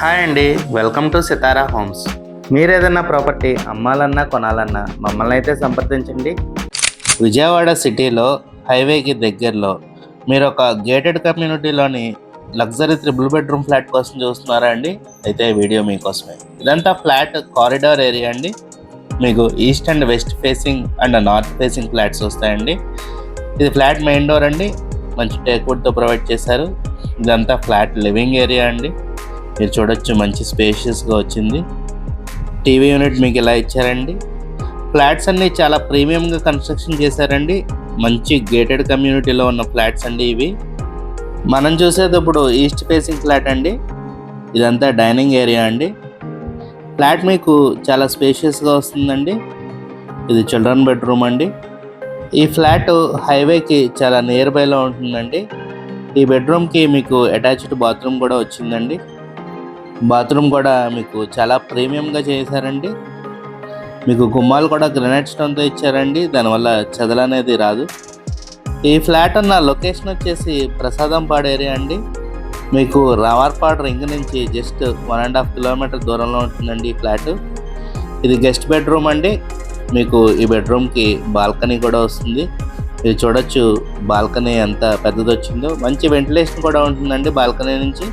Hi అండి, welcome to Sitara homes. మీరు ఏదైనా ప్రాపర్టీ అమ్మాలన్నా కొనాలన్నా మమ్మల్ని అయితే సంప్రదించండి. విజయవాడ సిటీలో హైవేకి దగ్గరలో మీరు ఒక గేటెడ్ కమ్యూనిటీలోని లగ్జరీ 3 బెడ్రూమ్ ఫ్లాట్ కోసం చూస్తున్నారా అండి? అయితే వీడియో మీకోసమే. ఇదంతా ఫ్లాట్ కారిడార్ ఏరియా అండి. మీకు east and west facing and north facing flats వస్తాయండి. ఇది ఫ్లాట్ మెయిన్ డోర్ అండి, మంచి టేక్వుడ్తో ప్రొవైడ్ చేశారు. ఇదంతా ఫ్లాట్ లివింగ్ ఏరియా అండి. మీరు చూడొచ్చు, మంచి స్పేషియస్గా వచ్చింది. టీవీ యూనిట్ మీకు ఇలా ఇచ్చారండి. ఫ్లాట్స్ అన్నీ చాలా ప్రీమియంగా కన్స్ట్రక్షన్ చేశారండి. మంచి గేటెడ్ కమ్యూనిటీలో ఉన్న ఫ్లాట్స్ అండి ఇవి. మనం చూసేది ఇప్పుడు ఈస్ట్ ఫేసింగ్ ఫ్లాట్ అండి. ఇదంతా డైనింగ్ ఏరియా అండి. ఫ్లాట్ మీకు చాలా స్పేషియస్గా వస్తుందండి. ఇది చిల్డ్రన్ బెడ్రూమ్ అండి. ఈ ఫ్లాట్ హైవేకి చాలా నియర్ బైలో ఉంటుందండి. ఈ బెడ్రూమ్కి మీకు అటాచ్డ్ బాత్రూమ్ కూడా వచ్చిందండి. బాత్రూమ్ కూడా మీకు చాలా ప్రీమియంగా చేశారండి. మీకు గుమ్మాలు కూడా గ్రానైట్ స్టోన్తో ఇచ్చారండి, దానివల్ల చెదలు అనేది రాదు. ఈ ఫ్లాట్ ఉన్న లొకేషన్ వచ్చేసి ప్రసాదంపాడు ఏరియా అండి. మీకు రామర్పాడు రింగ్ నుంచి జస్ట్ 1.5 కిలోమీటర్ దూరంలో ఉంటుందండి ఈ ఫ్లాట్. ఇది గెస్ట్ బెడ్రూమ్ అండి. మీకు ఈ బెడ్రూమ్కి బాల్కనీ కూడా వస్తుంది. మీరు చూడొచ్చు బాల్కనీ ఎంత పెద్దది వచ్చిందో. మంచి వెంటిలేషన్ కూడా ఉంటుందండి బాల్కనీ నుంచి.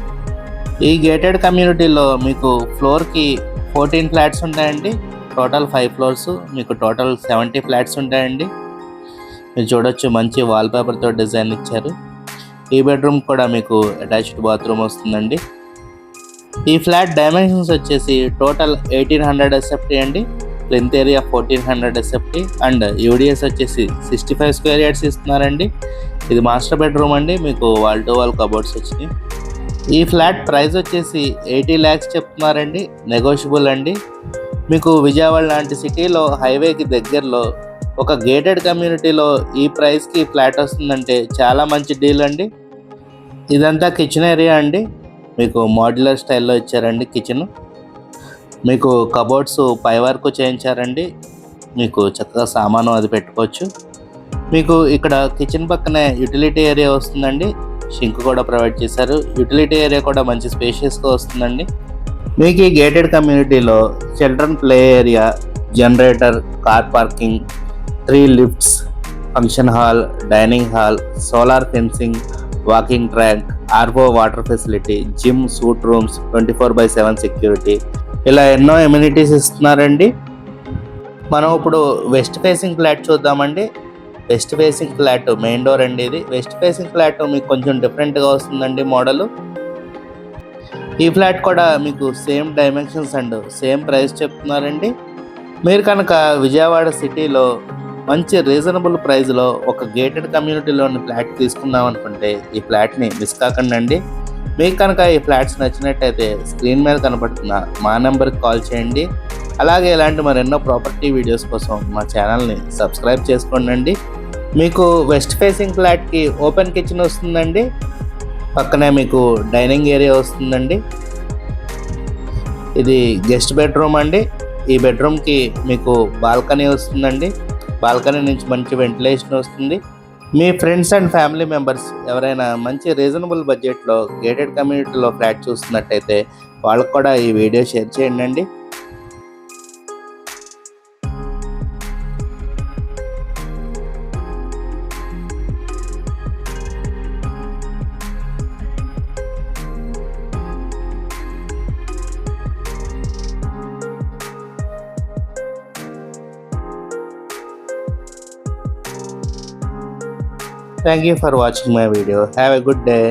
ఈ గేటెడ్ కమ్యూనిటీలో మీకు ఫ్లోర్కి 14 ఫ్లాట్స్ ఉంటాయండి. టోటల్ 5 ఫ్లోర్స్, మీకు టోటల్ 70 ఫ్లాట్స్ ఉంటాయండి. మీరు చూడొచ్చు, మంచి వాల్పేపర్తో డిజైన్ ఇచ్చారు. ఈ బెడ్రూమ్ కూడా మీకు అటాచ్డ్ బాత్రూమ్ వస్తుందండి. ఈ ఫ్లాట్ డైమెన్షన్స్ వచ్చేసి టోటల్ 1800 ఎస్ఎఫ్టీ అండి. Plinth area 1400 SFT and UDS వచ్చేసి 65 స్క్వేర్ యార్డ్స్ ఇస్తున్నారండి. ఇది మాస్టర్ బెడ్రూమ్ అండి. మీకు వాల్ టు వాల్ కబోర్డ్స్ వచ్చినాయి. ఈ ఫ్లాట్ ప్రైస్ వచ్చేసి 80 lakhs చెప్తున్నారండి, నెగోషియబుల్ అండి. మీకు విజయవాడ లాంటి సిటీలో హైవేకి దగ్గరలో ఒక గేటెడ్ కమ్యూనిటీలో ఈ ప్రైస్కి ఫ్లాట్ వస్తుందంటే చాలా మంచి డీల్ అండి. ఇదంతా కిచెన్ ఏరియా అండి. మీకు మోడ్యులర్ స్టైల్లో ఇచ్చారండి కిచెన్. మీకు కబోర్డ్స్ పై వరకు చేయించారండి. మీకు చక్కగా సామాను అది పెట్టుకోవచ్చు. మీకు ఇక్కడ కిచెన్ పక్కనే యూటిలిటీ ఏరియా వస్తుందండి. షింక్ కూడా ప్రొవైడ్ చేశారు. యూటిలిటీ ఏరియా కూడా మంచి స్పేషియస్గా వస్తుందండి. మీకు ఈ గేటెడ్ కమ్యూనిటీలో children play area, generator, car parking, 3 lifts, function hall, dining hall, solar fencing, walking track, RO water facility, gym, suit rooms, 24/7 security, ఇలా ఎన్నో ఎమ్యూనిటీస్ ఇస్తున్నారండి. మనం ఇప్పుడు వెస్ట్ ఫేసింగ్ ఫ్లాట్ చూద్దామండి. West facing flat main door అండి. ఇది west facing flat మీకు కొంచెం డిఫరెంట్గా వస్తుందండి మోడలు. ఈ ఫ్లాట్ కూడా మీకు same dimensions and same price చెప్తున్నారండి. మీరు కనుక విజయవాడ సిటీలో మంచి రీజనబుల్ ప్రైస్లో ఒక గేటెడ్ కమ్యూనిటీలోని ఫ్లాట్ తీసుకుందాం అనుకుంటే ఈ ఫ్లాట్ని మిస్ కాకండి. మీకు కనుక ఈ ఫ్లాట్స్ నచ్చినట్టయితే స్క్రీన్ మీద కనపడుతున్న మా నెంబర్కి కాల్ చేయండి. అలాగే ఇలాంటి మరెన్నో ప్రాపర్టీ వీడియోస్ కోసం మా ఛానల్ని సబ్స్క్రైబ్ చేసుకోండి. మీకు వెస్ట్ ఫేసింగ్ ఫ్లాట్కి ఓపెన్ కిచెన్ వస్తుందండి. పక్కనే మీకు డైనింగ్ ఏరియా వస్తుందండి. ఇది గెస్ట్ బెడ్రూమ్ అండి. ఈ బెడ్రూమ్కి మీకు బాల్కనీ వస్తుందండి. బాల్కనీ నుంచి మంచి వెంటిలేషన్ వస్తుంది. మీ ఫ్రెండ్స్ అండ్ ఫ్యామిలీ మెంబర్స్ ఎవరైనా మంచి రీజనబుల్ బడ్జెట్లో గేటెడ్ కమ్యూనిటీలో ఫ్లాట్ చూస్తున్నట్టయితే వాళ్ళకు కూడా ఈ వీడియో షేర్ చేయండి. Thank you for watching my video. Have a good day.